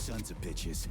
Sons of bitches.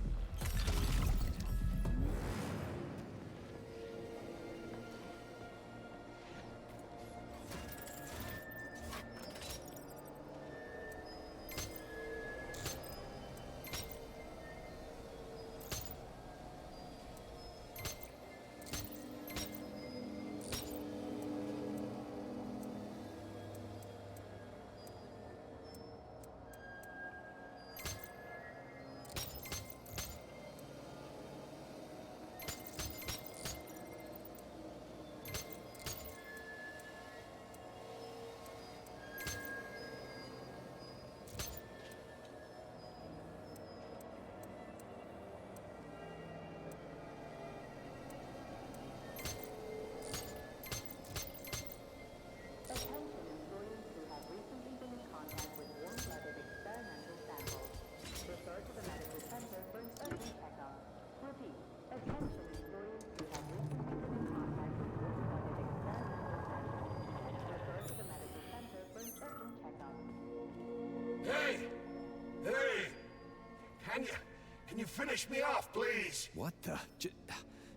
Can you finish me off, please? What the?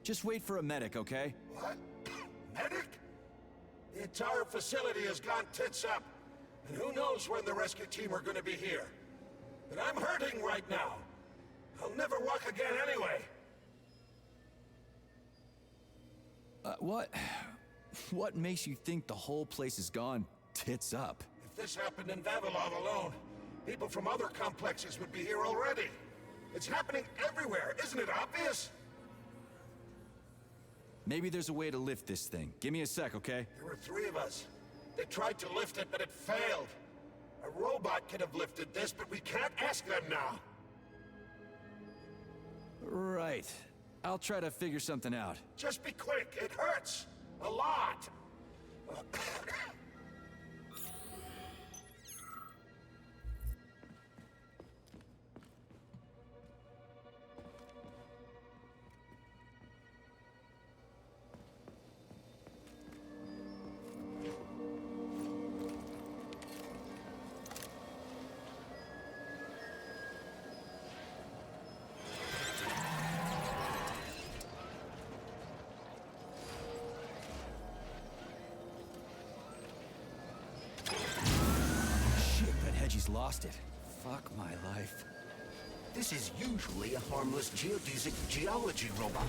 Just wait for a medic, okay? What? Medic? The entire facility has gone tits up, and who knows when the rescue team are gonna be here. But I'm hurting right now. I'll never walk again anyway. What makes you think the whole place has gone tits up? If this happened in Vavilov alone, people from other complexes would be here already. It's happening everywhere, isn't it obvious? Maybe there's a way to lift this thing. Give me a sec, okay? There were 3 of us. They tried to lift it, but it failed. A robot could have lifted this, but we can't ask them now. Right. I'll try to figure something out. Just be quick, it hurts. A lot. He's lost it. Fuck my life. This is usually a harmless geodesic geology robot.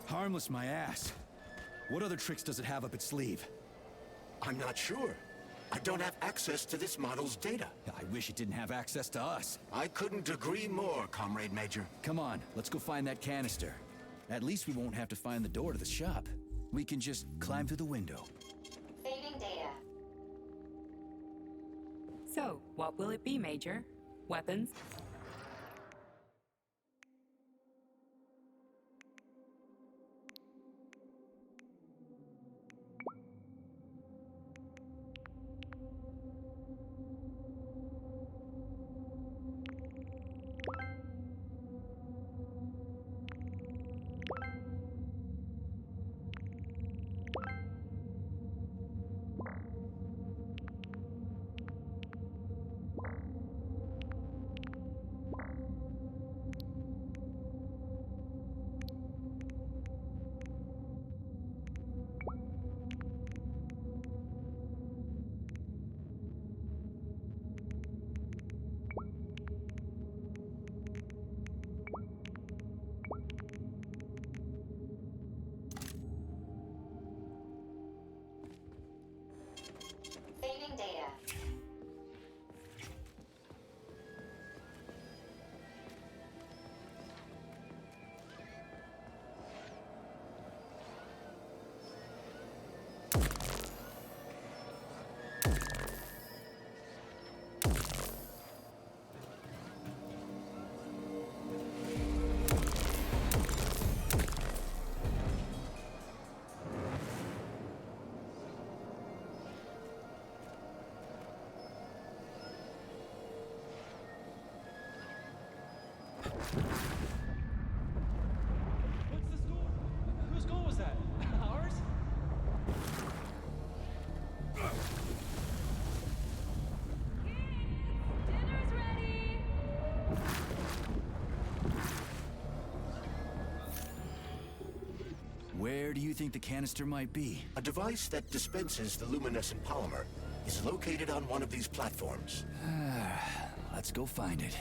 Harmless my ass. What other tricks does it have up its sleeve? I'm not sure. I don't have access to this model's data. I wish it didn't have access to us. I couldn't agree more, Comrade Major. Come on, let's go find that canister. At least we won't have to find the door to the shop. We can just climb through the window. Saving data. So, what will it be, Major? Weapons? Saving data. do you think the canister might be? A device that dispenses the luminescent polymer is located on one of these platforms. Let's go find it.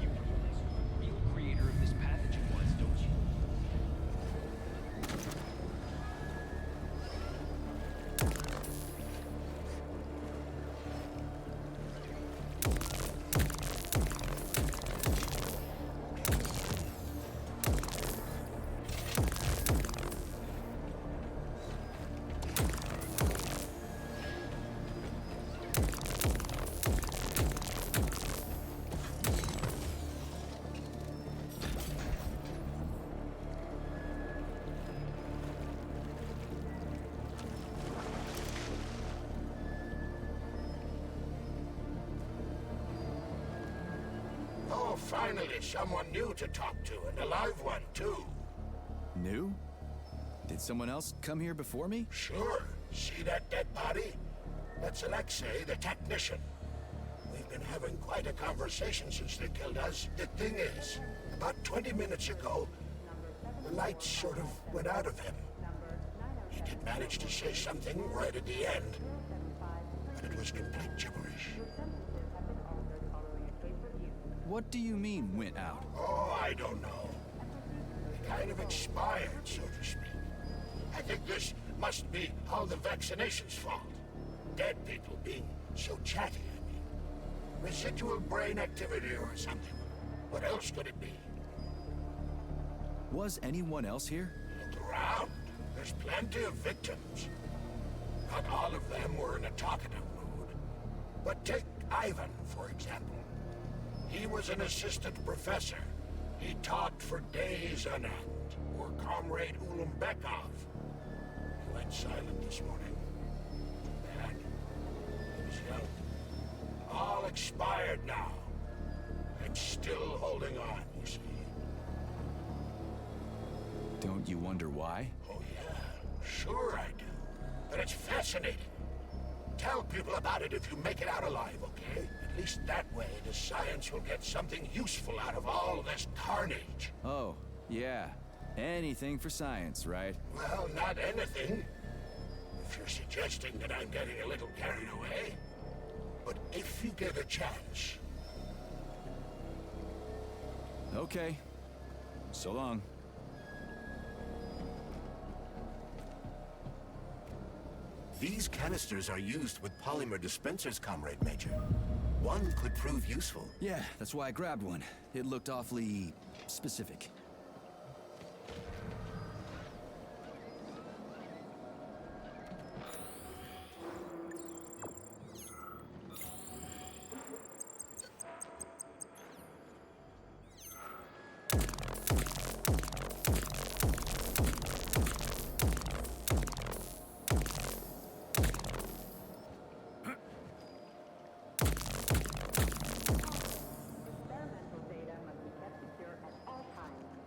You realize who the real creator of this pathogen was, don't you? Oh, finally, someone new to talk to, and a live one, too. New? Did someone else come here before me? Sure. See that dead body? That's Alexei, the technician. We've been having quite a conversation since they killed us. The thing is, about 20 minutes ago, the light sort of went out of him. He did manage to say something right at the end, but it was complete gibberish. What do you mean, went out? Oh, I don't know. He kind of expired, so to speak. I think this must be all the vaccination's fault. Dead people being so chatty, I mean. Residual brain activity or something. What else could it be? Was anyone else here? Look around. There's plenty of victims. Not all of them were in a talkative mood. But take Ivan, for example. He was an assistant professor. He taught for days on end. Or Comrade Ulumbekov. He went silent this morning. Bad. He was young. All expired now. And still holding on, you see. Don't you wonder why? Oh yeah, sure I do. But it's fascinating. Tell people about it if you make it out alive, okay? At least that way the science will get something useful out of all this carnage. Oh, yeah. Anything for science, right? Well, not anything. If you're suggesting that I'm getting a little carried away. But if you get a chance. Okay. So long. These canisters are used with polymer dispensers, Comrade Major. One could prove useful. Yeah, that's why I grabbed one. It looked awfully specific. Experimental data must be kept secure at all times.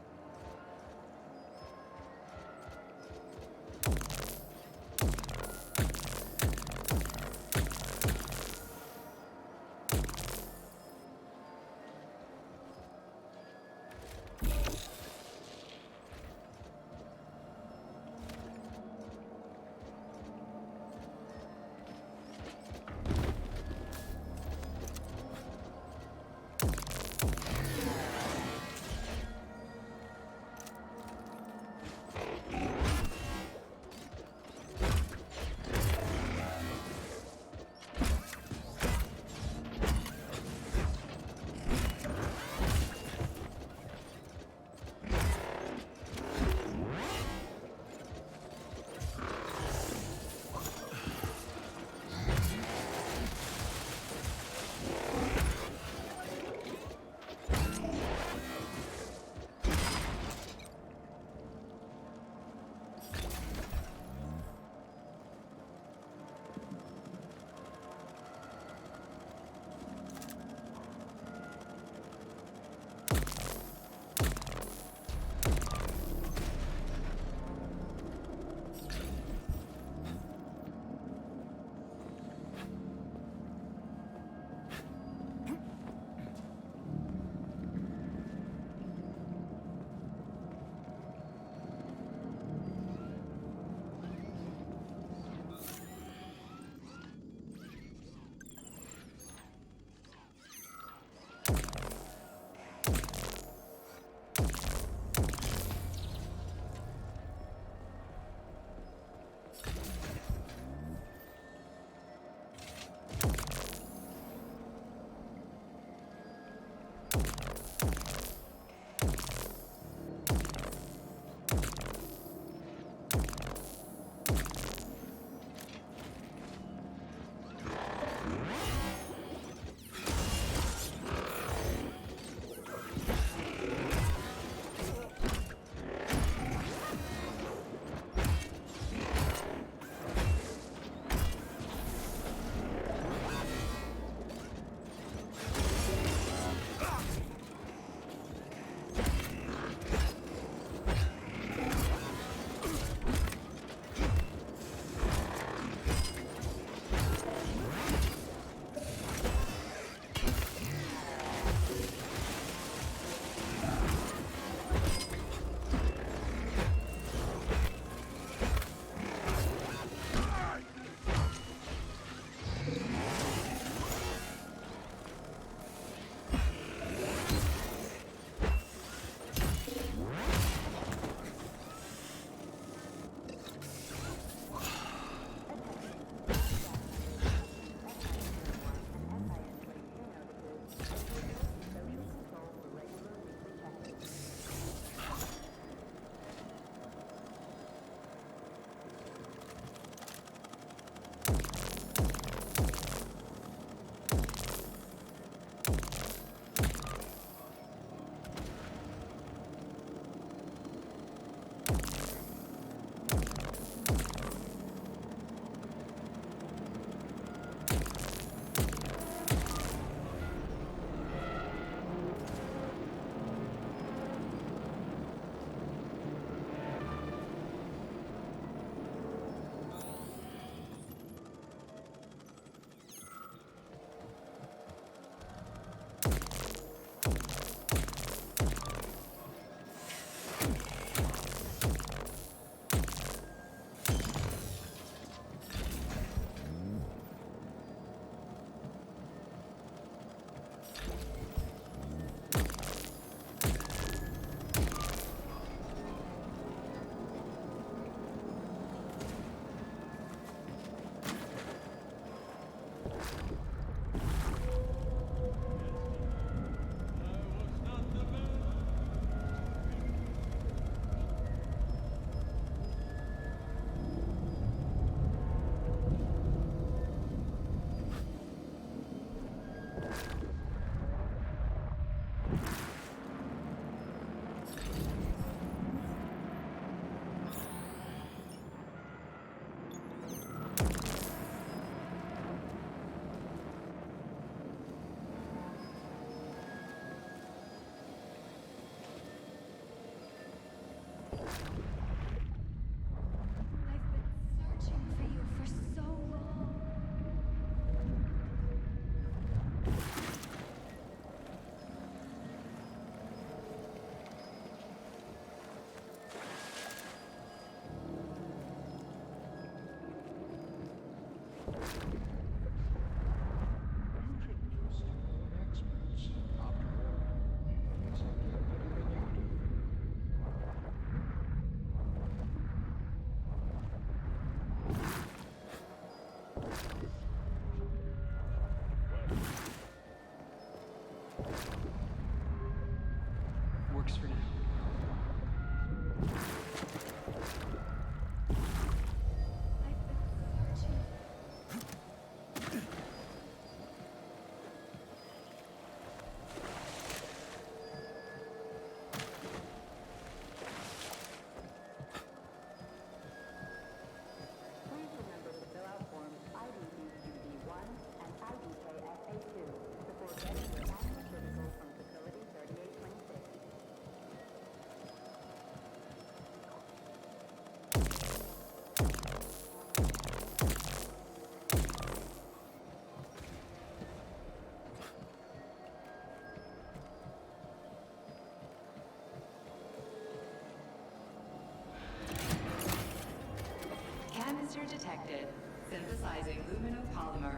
detected. Synthesizing luminopolymer.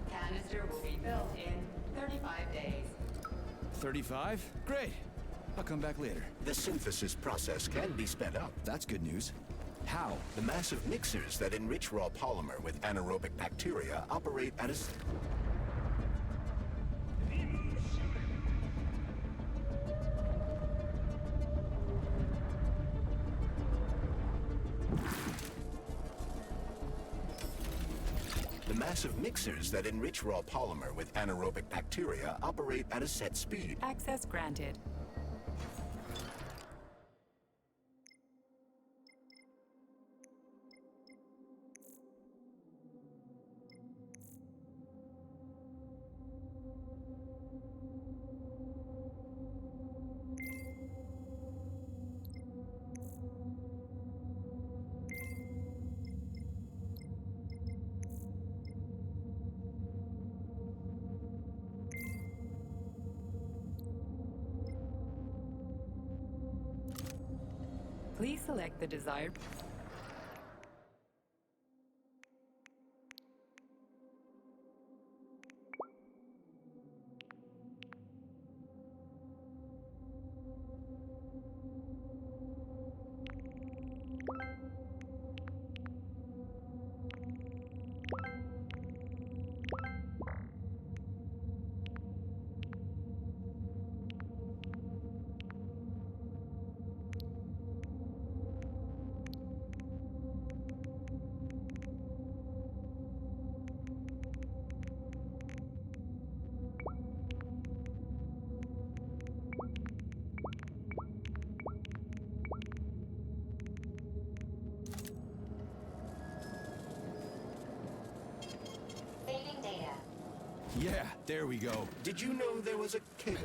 Canister will be built in 35 days. 35? Great. I'll come back later. The synthesis process can be sped up. That's good news. How? The massive mixers that enrich raw polymer with anaerobic bacteria operate at a... The massive mixers that enrich raw polymer with anaerobic bacteria operate at a set speed. Access granted. Please select the desired... Saving data. Yeah, there we go. Did you know there was a cable?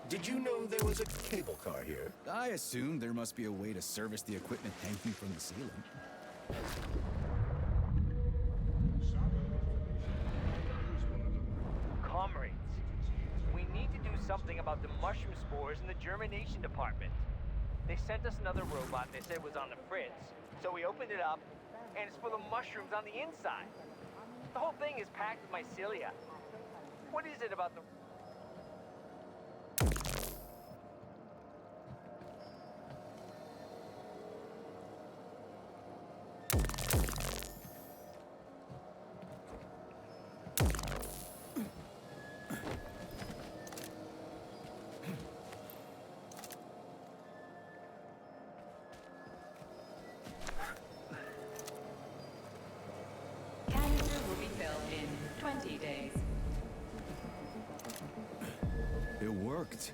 Did you know there was a cable car here? I assume there must be a way to service the equipment hanging from the ceiling. Comrades, we need to do something about the mushroom spores in the germination department. They sent us another robot they said was on the fritz, so we opened it up, and it's full of mushrooms on the inside. The whole thing is packed with mycelia. What is it about the... Canister will be filled in 20 days. It worked.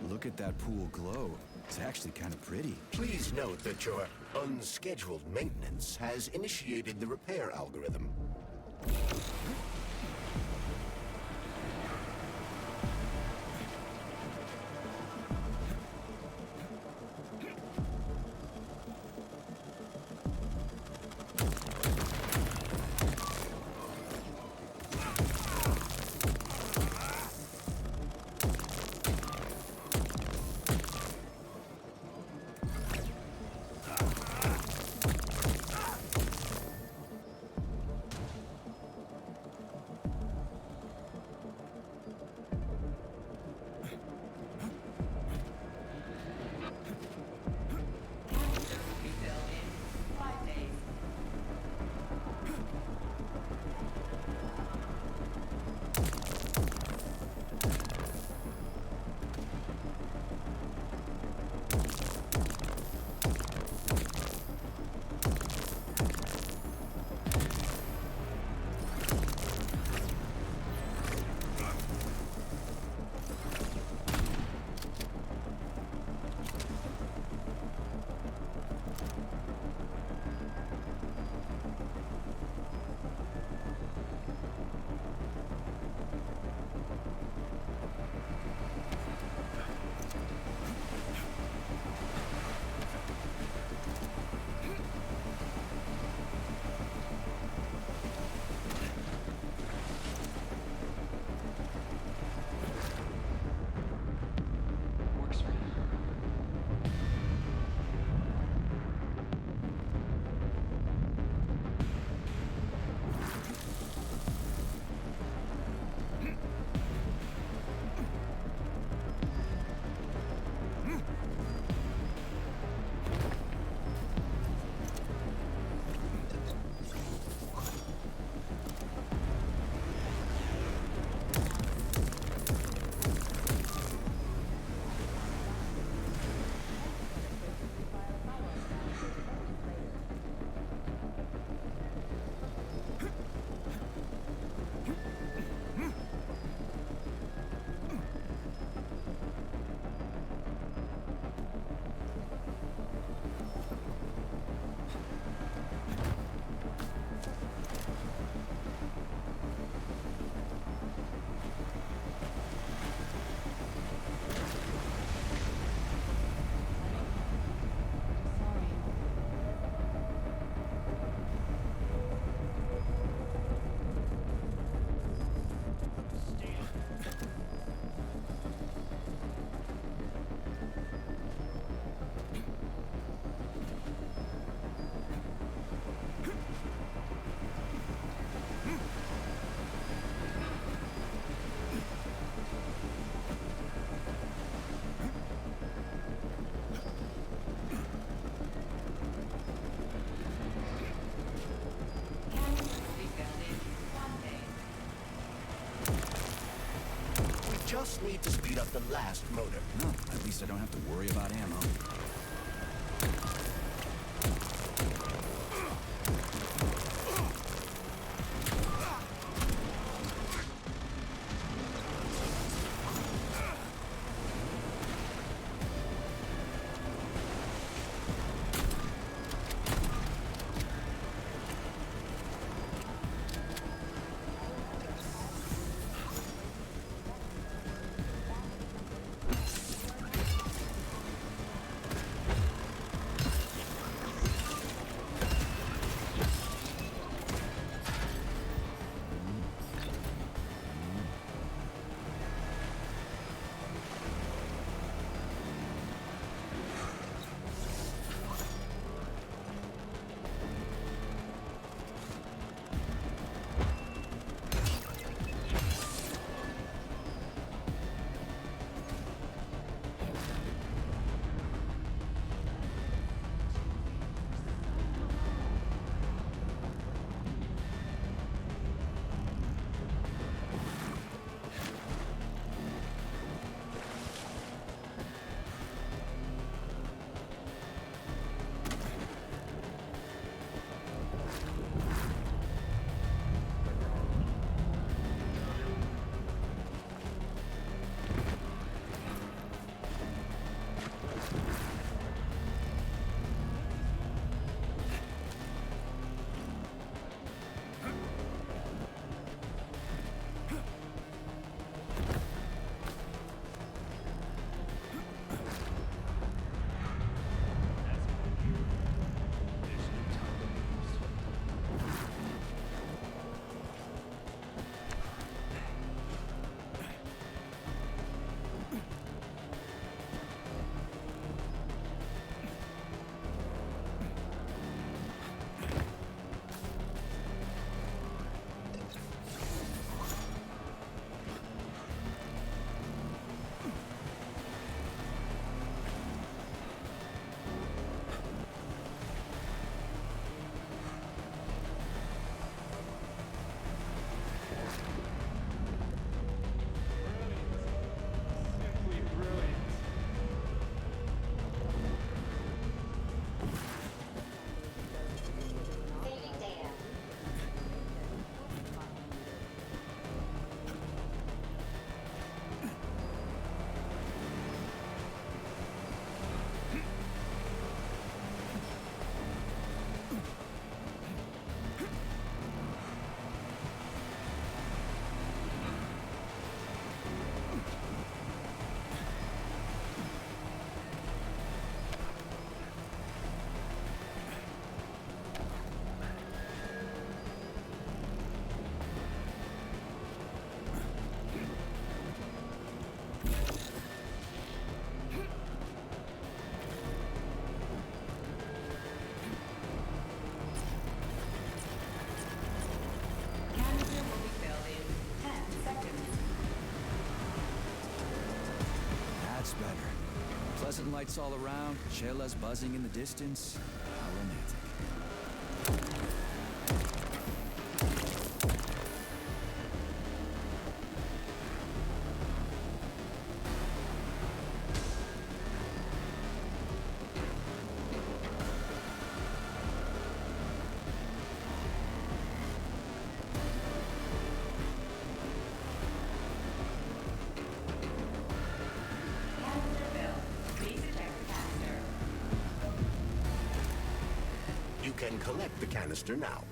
Look at that pool glow. It's actually kind of pretty. Please note that your unscheduled maintenance has initiated the repair algorithm. just need to speed up the last motor. Well, at least I don't have to worry about ammo. Pleasant lights all around, chelas buzzing in the distance. How romantic. You can collect the canister now.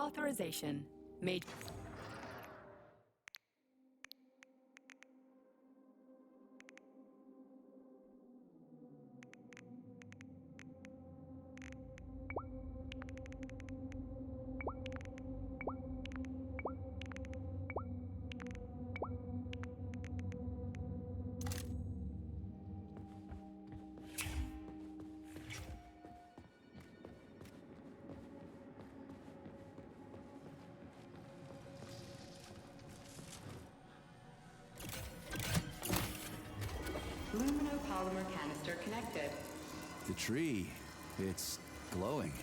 Authorization. Made. Luminopolymer canister connected. The tree, it's glowing.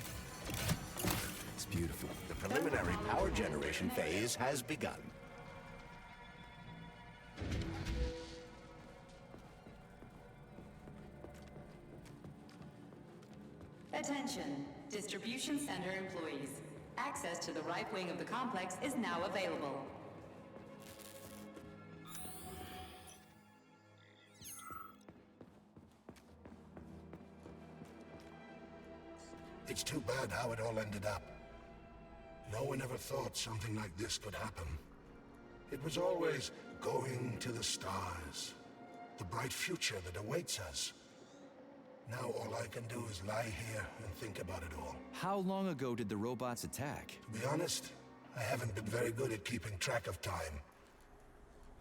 It's beautiful. The preliminary power generation phase has begun. Attention, distribution center employees. Access to the right wing of the complex is now available. It's too bad how it all ended up. No one ever thought something like this could happen. It was always going to the stars. The bright future that awaits us. Now all I can do is lie here and think about it all. How long ago did the robots attack? To be honest, I haven't been very good at keeping track of time.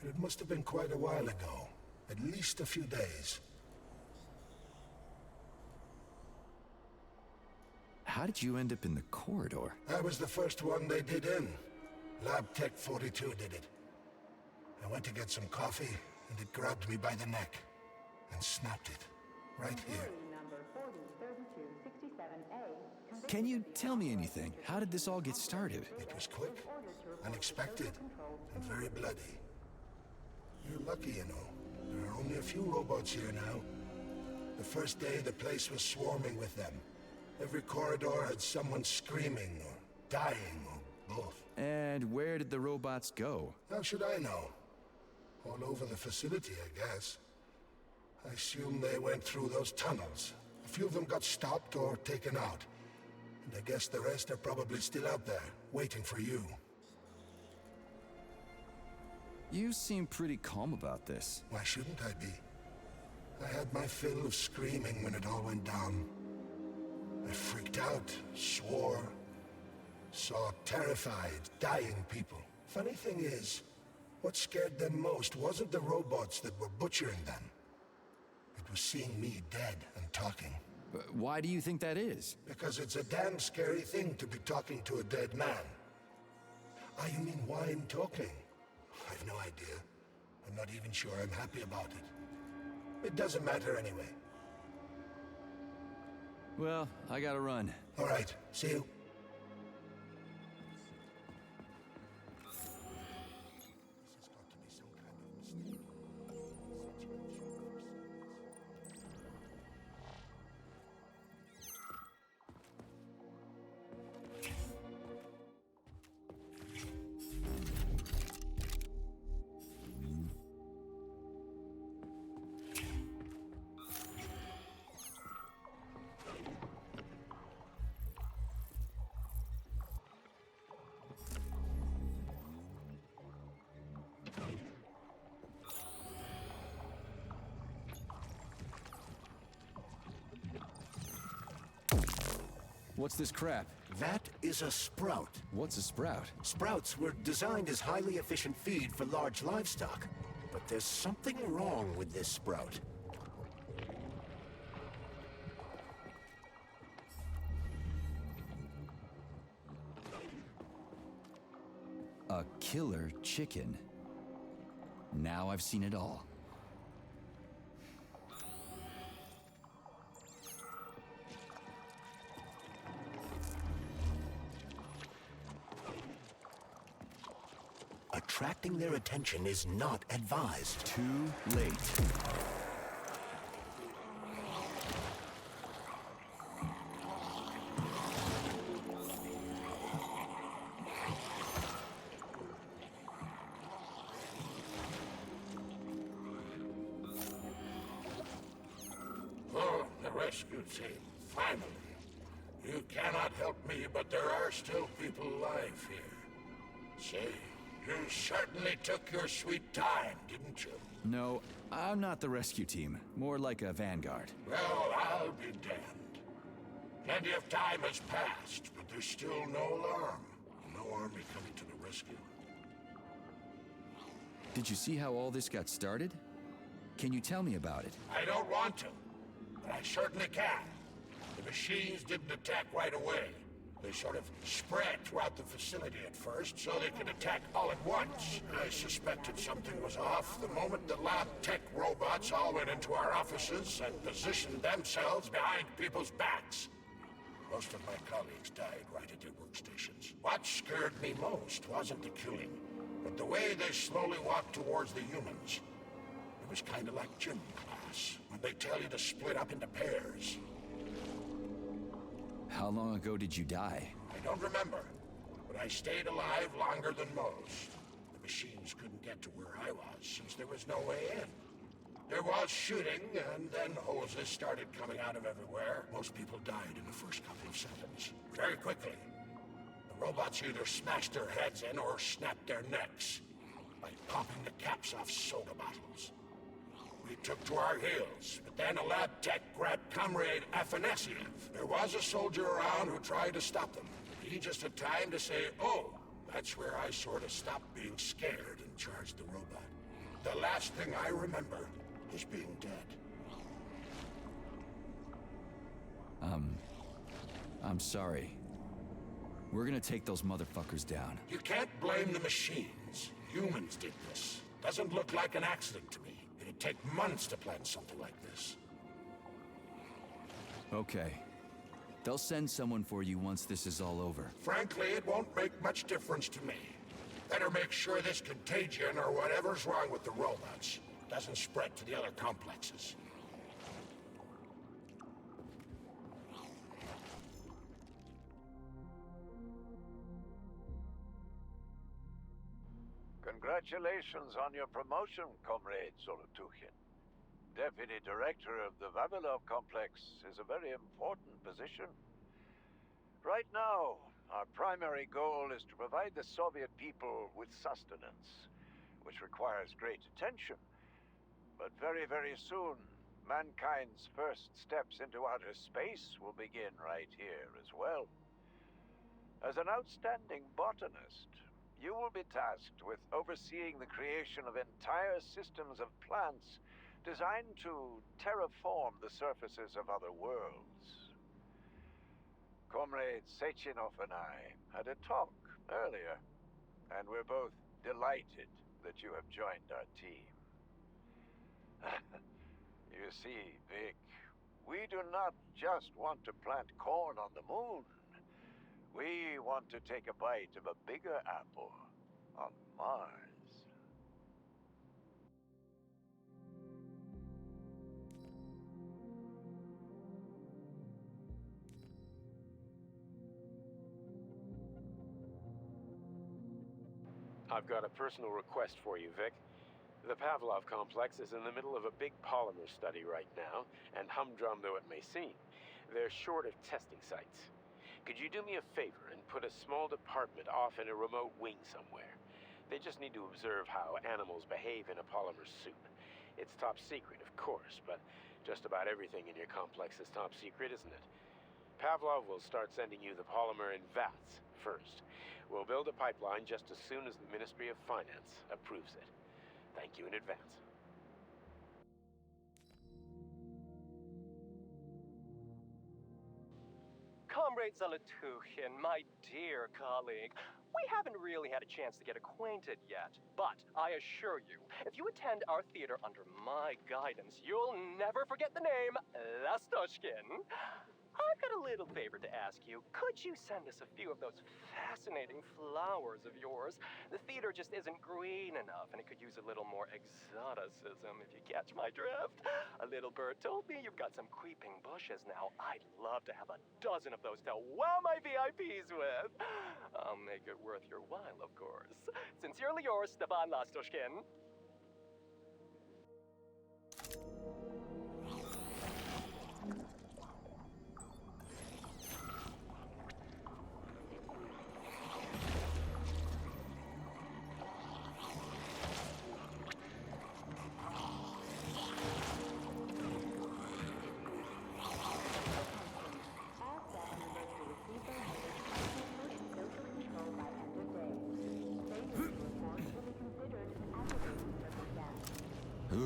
But it must have been quite a while ago. At least a few days. How did you end up in the corridor? I was the first one they did in. Lab Tech 42 did it. I went to get some coffee, and it grabbed me by the neck. And snapped it. Right here. Can you tell me anything? How did this all get started? It was quick, unexpected, and very bloody. You're lucky, you know. There are only a few robots here now. The first day, the place was swarming with them. Every corridor had someone screaming, or dying, or both. And where did the robots go? How should I know? All over the facility, I guess. I assume they went through those tunnels. A few of them got stopped or taken out. And I guess the rest are probably still out there, waiting for you. You seem pretty calm about this. Why shouldn't I be? I had my fill of screaming when it all went down. I freaked out, swore, saw terrified, dying people. Funny thing is, what scared them most wasn't the robots that were butchering them. It was seeing me dead and talking. Why do you think that is? Because it's a damn scary thing to be talking to a dead man. Ah, you mean why I'm talking? I've no idea. I'm not even sure I'm happy about it. It doesn't matter anyway. Well, I gotta run. All right, see you. What's this crap? That is a sprout. What's a sprout? Sprouts were designed as highly efficient feed for large livestock. But there's something wrong with this sprout. A killer chicken. Now I've seen it all. Attracting their attention is not advised. Too late. Oh, the rescue team, finally. You cannot help me, but there are still people alive here. Say, you certainly took your sweet time, didn't you? No, I'm not the rescue team. More like a vanguard. Well, I'll be damned. Plenty of time has passed, but there's still no alarm. No army coming to the rescue. Did you see how all this got started? Can you tell me about it? I don't want to, but I certainly can. The machines didn't attack right away. They sort of spread throughout the facility at first, so they could attack all at once. I suspected something was off the moment the lab tech robots all went into our offices and positioned themselves behind people's backs. Most of my colleagues died right at their workstations. What scared me most wasn't the killing, but the way they slowly walked towards the humans. It was kind of like gym class, when they tell you to split up into pairs. How long ago did you die? I don't remember, but I stayed alive longer than most. The machines couldn't get to where I was, since there was no way in. There was shooting, and then hoses started coming out of everywhere. Most people died in the first couple of seconds. Very quickly. The robots either smashed their heads in or snapped their necks by popping the caps off soda bottles. We took to our heels, but then a lab tech grabbed Comrade Afanasiev. There was a soldier around who tried to stop them. He just had time to say, "Oh." That's where I sort of stopped being scared and charged the robot. The last thing I remember is being dead. I'm sorry. We're gonna take those motherfuckers down. You can't blame the machines. Humans did this. Doesn't look like an accident to me. It'd take months to plan something like this. Okay. They'll send someone for you once this is all over. Frankly, it won't make much difference to me. Better make sure this contagion or whatever's wrong with the robots doesn't spread to the other complexes. Congratulations on your promotion, Comrade Zolotukhin. Deputy Director of the Vavilov Complex is a very important position. Right now, our primary goal is to provide the Soviet people with sustenance, which requires great attention. But very, very soon, mankind's first steps into outer space will begin right here as well. As an outstanding botanist, you will be tasked with overseeing the creation of entire systems of plants designed to terraform the surfaces of other worlds. Comrade Sechenov and I had a talk earlier, and we're both delighted that you have joined our team. You see, Vic, we do not just want to plant corn on the moon. We want to take a bite of a bigger apple on Mars. I've got a personal request for you, Vic. The Pavlov complex is in the middle of a big polymer study right now, and humdrum though it may seem, they're short of testing sites. Could you do me a favor and put a small department off in a remote wing somewhere? They just need to observe how animals behave in a polymer soup. It's top secret, of course, but just about everything in your complex is top secret, isn't it? Pavlov will start sending you the polymer in vats first. We'll build a pipeline just as soon as the Ministry of Finance approves it. Thank you in advance. Comrade Zolotukhin, my dear colleague, we haven't really had a chance to get acquainted yet, but I assure you, if you attend our theater under my guidance, you'll never forget the name Lastoshkin. I've got a little favor to ask you. Could you send us a few of those fascinating flowers of yours? The theater just isn't green enough, and it could use a little more exoticism, if you catch my drift. A little bird told me you've got some creeping bushes now. I'd love to have a dozen of those to wow my VIPs with. I'll make it worth your while, of course. Sincerely yours, Stepan Lastoshkin.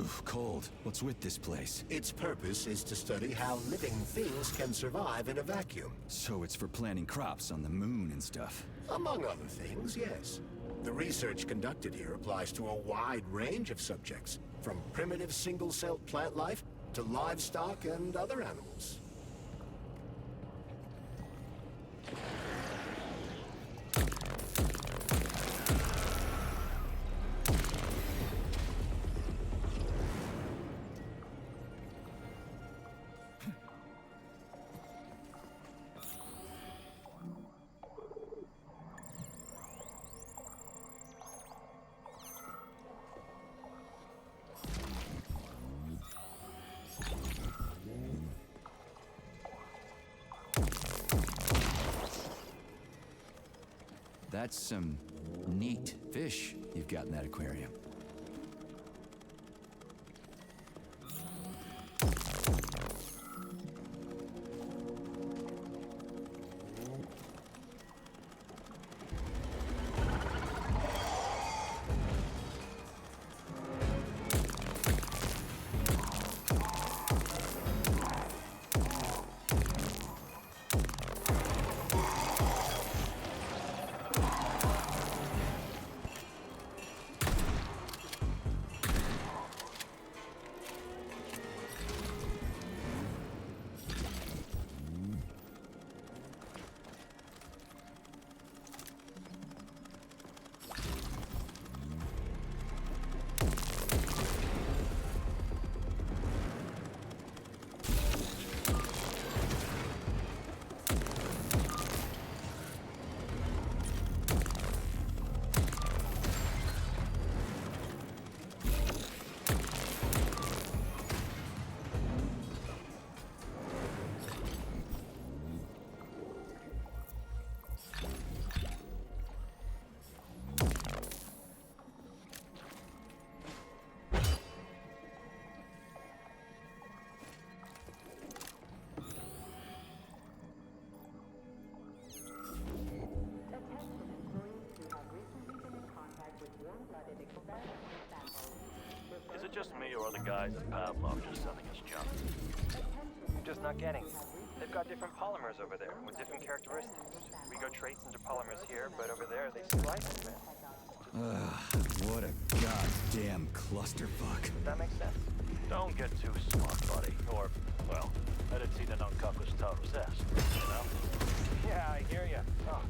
Ooh, cold. What's with this place? Its purpose is to study how living things can survive in a vacuum. So it's for planting crops on the moon and stuff. Among other things, yes. The research conducted here applies to a wide range of subjects, from primitive single-celled plant life to livestock and other animals. That's some neat fish you've got in that aquarium. Is it just me, or are the guys at Pavlov just selling us junk? I'm just not getting it. They've got different polymers over there with different characteristics. We go traits into polymers here, but over there they splice them in. What a goddamn clusterfuck. Does that make sense? Don't get too smart, buddy. Or, well, I didn't see the non-cocos Taurus S, you know? Yeah, I hear ya. Oh,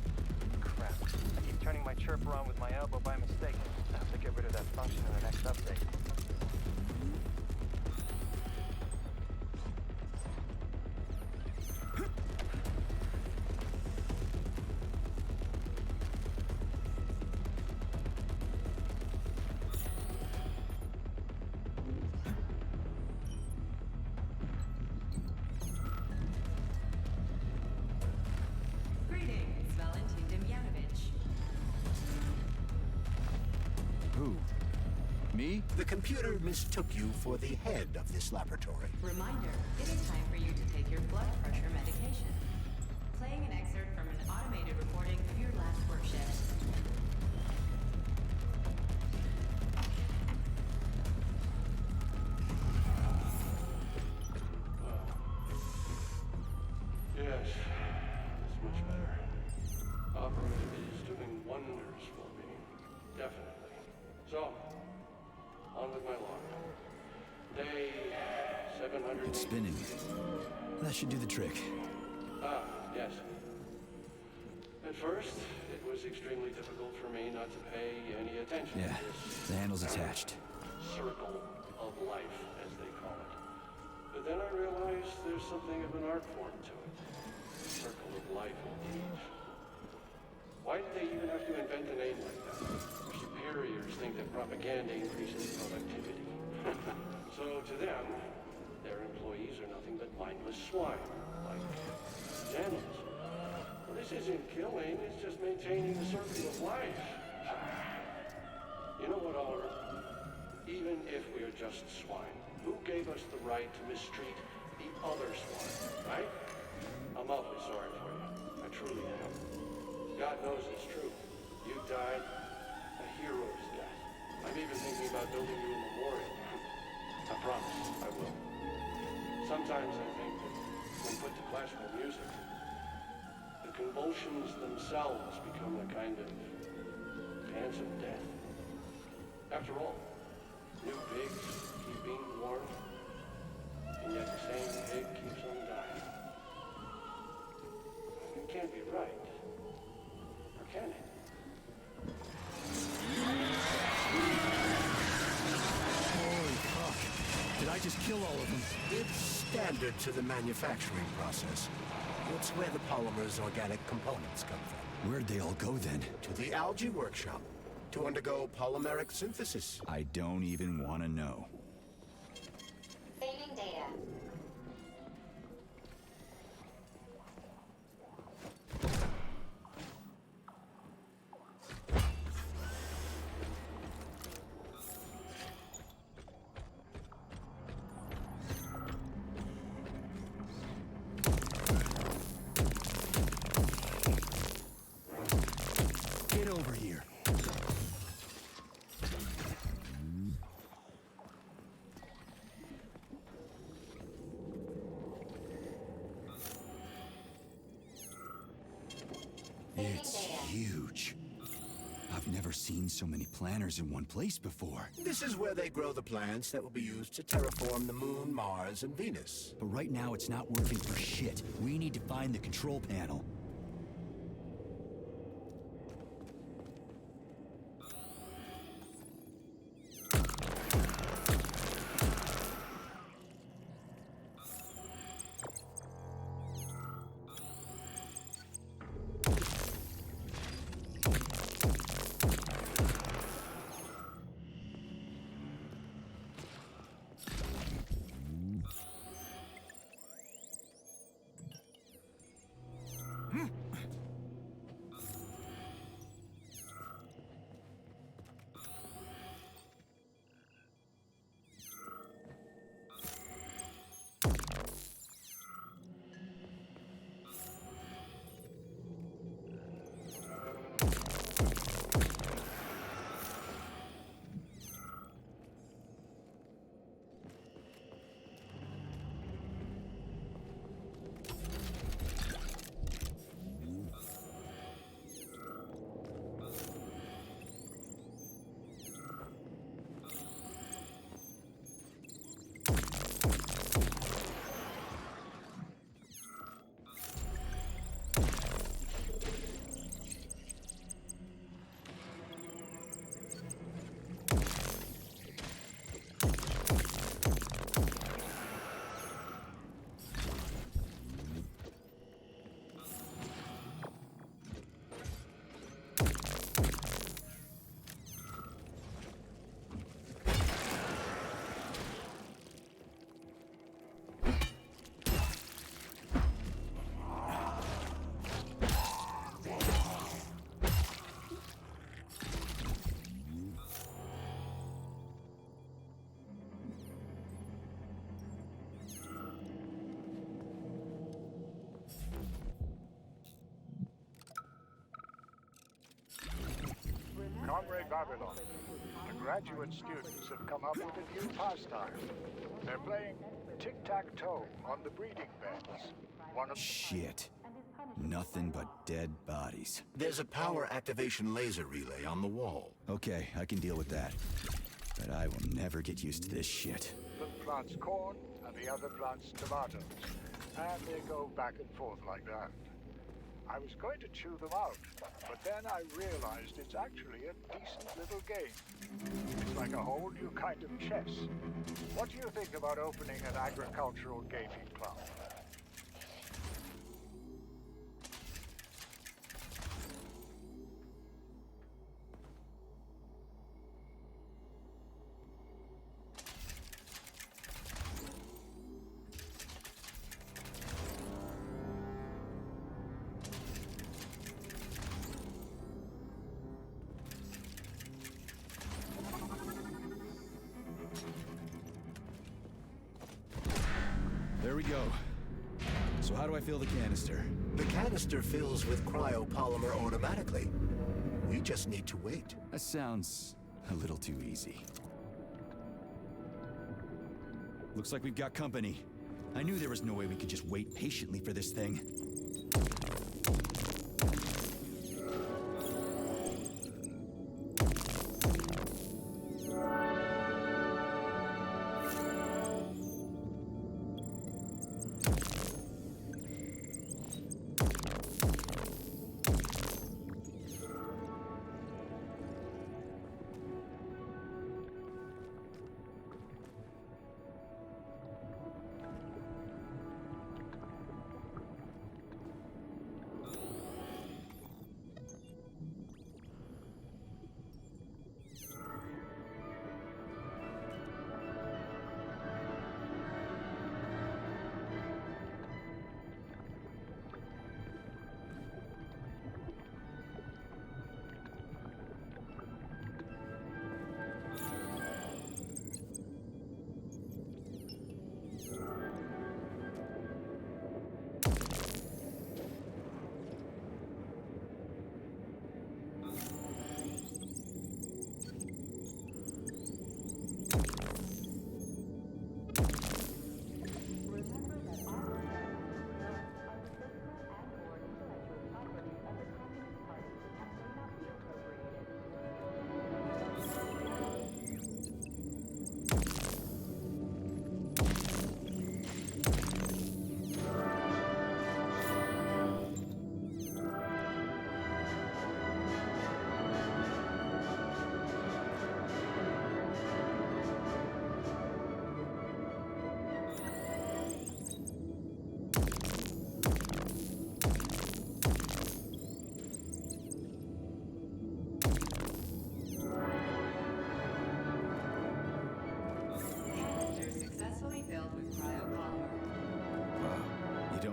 crap. I keep turning my chirper on with my elbow by mistake. I have to get rid of that function in the next update. Greetings, Valentin Demyanovich. Who? Me? The computer mistook you for the head of this laboratory. Reminder, it is time for you to take your blood pressure medication. Playing an excerpt from an automated recording of your last work shift. Yes, that's much better. Operative is doing wonders for me. Definitely. So, on with my log. Day 700. It's spinning. That should do the trick. Ah, yes. At first, it was extremely difficult for me not to pay any attention Yeah, to this the handle's attached. circle of life, as they call it. But then I realized there's something of an art form to it. Circle of life, indeed. Why did they even have to invent a name like that? Their superiors think that propaganda increases productivity. So to them, their employees are nothing but mindless swine, like animals. Well, this isn't killing, it's just maintaining the circle of life. You know what, Oliver? Even if we're just swine, who gave us the right to mistreat the other swine, right? I'm awfully sorry for you. I truly am. God knows it's true. You died a hero's death. I'm even thinking about building you a memorial. I promise, I will. Sometimes I think that when put to classical music, the convulsions themselves become a kind of dance of death. After all, new pigs keep being born, and yet the same pig keeps on dying. It can't be right. Or can it? Holy fuck. Did I just kill all of them? It's standard to the manufacturing process. It's where the polymer's organic components come from. Where'd they all go then? To the algae workshop, to undergo polymeric synthesis. I don't even want to know. Failing data. Get over here. It's huge. I've never seen so many planters in one place before. This is where they grow the plants that will be used to terraform the Moon, Mars, and Venus. But right now it's not working for shit. We need to find the control panel. Comrade Babylon, the graduate students have come up with a new pastime. They're playing tic-tac-toe on the breeding beds. Shit. Nothing but dead bodies. There's a power activation laser relay on the wall. Okay, I can deal with that. But I will never get used to this shit. The plant's corn and the other plant's tomatoes. And they go back and forth like that. I was going to chew them out, but then I realized it's actually a decent little game. It's like a whole new kind of chess. What do you think about opening an agricultural gaming club? There we go. So how do I fill the canister? The canister fills with cryopolymer automatically. We just need to wait. That sounds a little too easy. Looks like we've got company. I knew there was no way we could just wait patiently for this thing.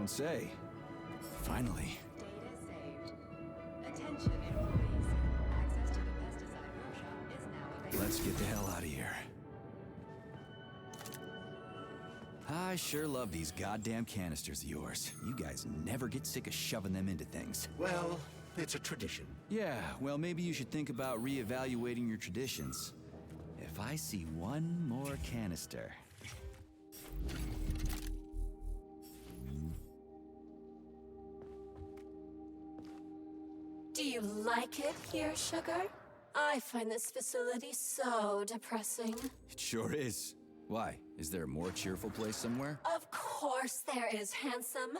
Say. Finally. Data saved. Attention employees. Access to the pesticide workshop is now available. Let's get the hell out of here. I sure love these goddamn canisters of yours. You guys never get sick of shoving them into things. Well, it's a tradition. Yeah, well, maybe you should think about reevaluating your traditions. If I see one more canister... Do you like it here, Sugar? I find this facility so depressing. It sure is. Why? Is there a more cheerful place somewhere? Of course there is, handsome.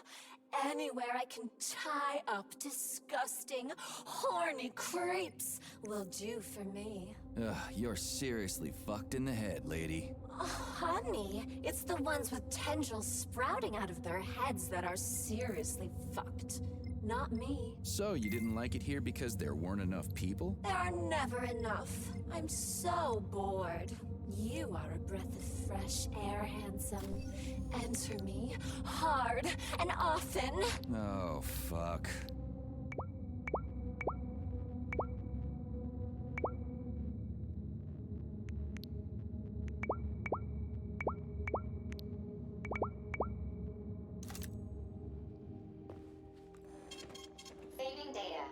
Anywhere I can tie up disgusting, horny creeps will do for me. Ugh, you're seriously fucked in the head, lady. Oh, honey, it's the ones with tendrils sprouting out of their heads that are seriously fucked. Not me. So, you didn't like it here because there weren't enough people? There are never enough. I'm so bored. You are a breath of fresh air, handsome. Enter me hard and often. Oh, fuck. Saving data.